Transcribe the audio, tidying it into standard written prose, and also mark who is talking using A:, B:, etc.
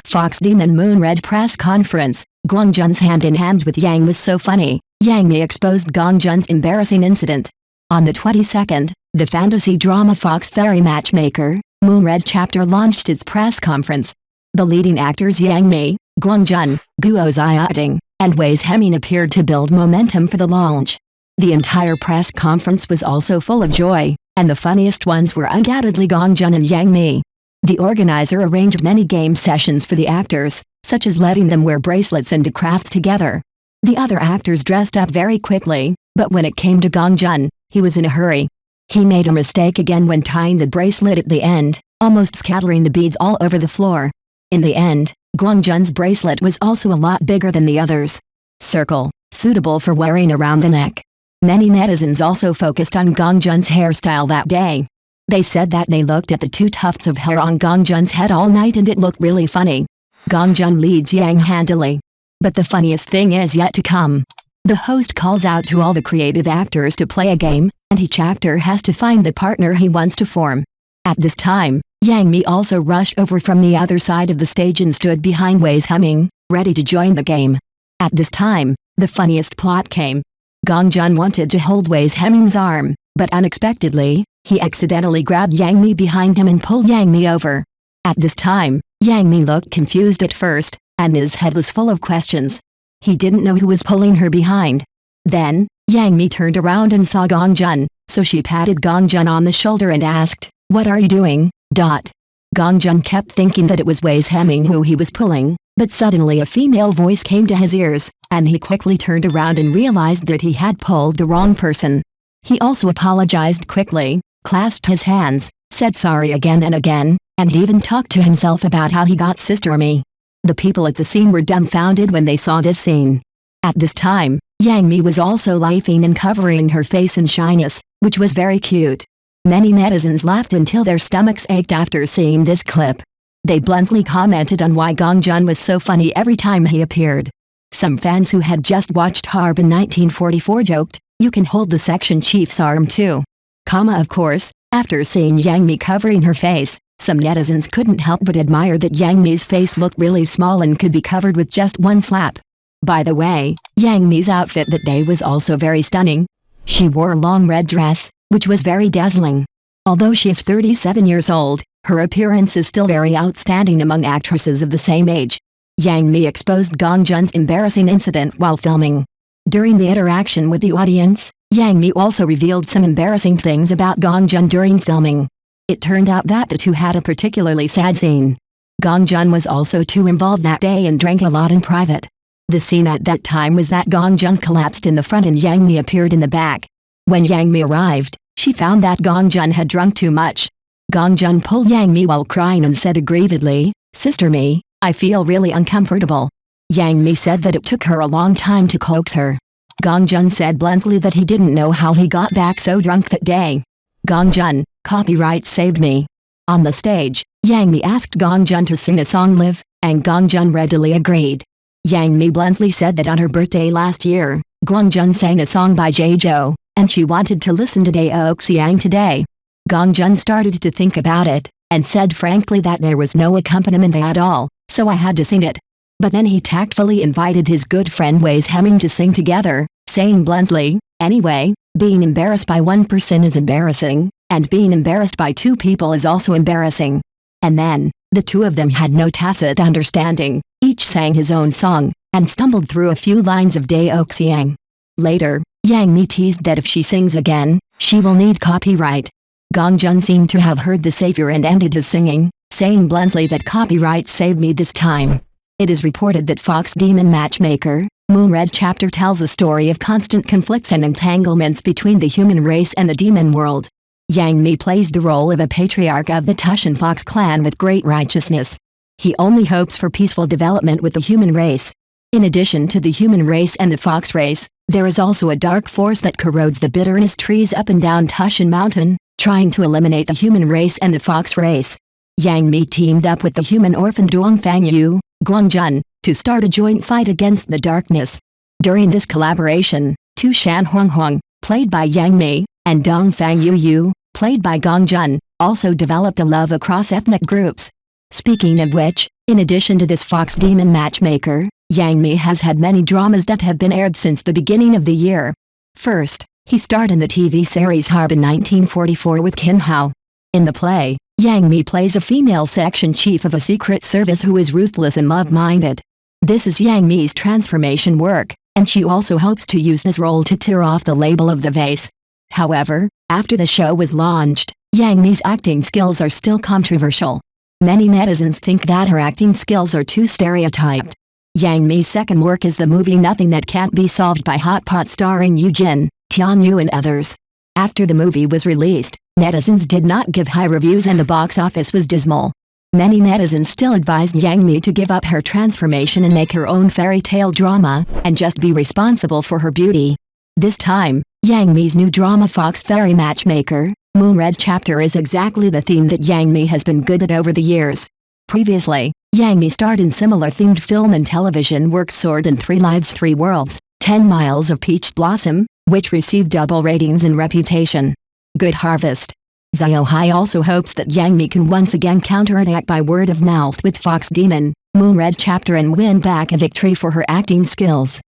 A: Fox Demon Moon Red press conference. Gong Jun's hand in hand with Yang was so funny. Yang Mi exposed Gong Jun's embarrassing incident. On the 22nd, the fantasy drama Fox Fairy Matchmaker, Moon Red chapter launched its press conference. The leading actors Yang Mi, Gong Jun, Guo Xiaoting, and Wei Heming appeared to build momentum for the launch. The entire press conference was also full of joy, and the funniest ones were undoubtedly Gong Jun and Yang Mi. The organizer arranged many game sessions for the actors, such as letting them wear bracelets and do crafts together. The other actors dressed up very quickly, but when it came to Gong Jun, he was in a hurry. He made a mistake again when tying the bracelet at the end, almost scattering the beads all over the floor. In the end, Gong Jun's bracelet was also a lot bigger than the others. Circle, suitable for wearing around the neck. Many netizens also focused on Gong Jun's hairstyle that day. They said that they looked at the two tufts of hair on Gong Jun's head all night and it looked really funny. Gong Jun leads Yang handily. But the funniest thing is yet to come. The host calls out to all the creative actors to play a game, and each actor has to find the partner he wants to form. At this time, Yang Mi also rushed over from the other side of the stage and stood behind Wei Heming, ready to join the game. At this time, the funniest plot came. Gong Jun wanted to hold Wei Heming's arm, but unexpectedly, he accidentally grabbed Yang Mi behind him and pulled Yang Mi over. At this time, Yang Mi looked confused at first, and his head was full of questions. He didn't know who was pulling her behind. Then, Yang Mi turned around and saw Gong Jun, so she patted Gong Jun on the shoulder and asked, "What are you doing?" Gong Jun kept thinking that it was Wei Heming who he was pulling, but suddenly a female voice came to his ears, and he quickly turned around and realized that he had pulled the wrong person. He also apologized quickly, clasped his hands, said sorry again and again, and even talked to himself about how he got Sister Mi. The people at the scene were dumbfounded when they saw this scene. At this time, Yang Mi was also laughing and covering her face in shyness, which was very cute. Many netizens laughed until their stomachs ached after seeing this clip. They bluntly commented on why Gong Jun was so funny every time he appeared. Some fans who had just watched Harbin 1944 joked, "You can hold the section chief's arm too." Of course, after seeing Yang Mi covering her face, some netizens couldn't help but admire that Yang Mi's face looked really small and could be covered with just one slap. By the way, Yang Mi's outfit that day was also very stunning. She wore a long red dress, which was very dazzling. Although she is 37 years old, her appearance is still very outstanding among actresses of the same age. Yang Mi exposed Gong Jun's embarrassing incident while filming. During the interaction with the audience, Yang Mi also revealed some embarrassing things about Gong Jun during filming. It turned out that the two had a particularly sad scene. Gong Jun was also too involved that day and drank a lot in private. The scene at that time was that Gong Jun collapsed in the front and Yang Mi appeared in the back. When Yang Mi arrived, she found that Gong Jun had drunk too much. Gong Jun pulled Yang Mi while crying and said aggrievedly, "Sister Mi, I feel really uncomfortable." Yang Mi said that it took her a long time to coax her. Gong Jun said bluntly that he didn't know how he got back so drunk that day. Gong Jun, copyright saved me. On the stage, Yang Mi asked Gong Jun to sing a song Live, and Gong Jun readily agreed. Yang Mi bluntly said that on her birthday last year, Gong Jun sang a song by J-Jo, and she wanted to listen to Dao Xiang today. Gong Jun started to think about it, and said frankly that there was no accompaniment at all, so I had to sing it. But then he tactfully invited his good friend Wei Heming to sing together, saying bluntly, "Anyway, being embarrassed by one person is embarrassing, and being embarrassed by two people is also embarrassing." And then, the two of them had no tacit understanding, each sang his own song, and stumbled through a few lines of Dao Xiang. Later, Yang Mi teased that if she sings again, she will need copyright. Gong Jun seemed to have heard the savior and ended his singing, saying bluntly that copyright saved me this time. It is reported that Fox Demon Matchmaker, Moon Red chapter tells a story of constant conflicts and entanglements between the human race and the demon world. Yang Mi plays the role of a patriarch of the Tushan Fox clan with great righteousness. He only hopes for peaceful development with the human race. In addition to the human race and the fox race, there is also a dark force that corrodes the bitterness trees up and down Tushan Mountain, trying to eliminate the human race and the fox race. Yang Mi teamed up with the human orphan Dongfang Yu, Gong Jun, to start a joint fight against the darkness. During this collaboration, Tu Shan Huang, played by Yang Mi, and Dongfang Yu, played by Gong Jun, also developed a love across ethnic groups. Speaking of which, in addition to this Fox Demon matchmaker, Yang Mi has had many dramas that have been aired since the beginning of the year. First, he starred in the TV series Harb in 1944 with Kim Hao. In the play, Yang Mi plays a female section chief of a secret service who is ruthless and love-minded. This is Yang Mi's transformation work, and she also hopes to use this role to tear off the label of the vase. However, after the show was launched, Yang Mi's acting skills are still controversial. Many netizens think that her acting skills are too stereotyped. Yang Mi's second work is the movie Nothing That Can't Be Solved by Hot Pot starring Yoo Jin, Tian Yu and others. After the movie was released, netizens did not give high reviews and the box office was dismal. Many netizens still advised Yang Mi to give up her transformation and make her own fairy tale drama, and just be responsible for her beauty. This time, Yang Mi's new drama Fox Fairy Matchmaker, Moon Red Chapter is exactly the theme that Yang Mi has been good at over the years. Previously, Yang Mi starred in similar themed film and television works Sword and Three Lives Three Worlds, 10 Miles of Peach Blossom, which received double ratings and reputation. Good Harvest. Xiao Hai also hopes that Yang Mi can once again counterattack by word of mouth with Fox Demon, Moon Red Chapter and win back a victory for her acting skills.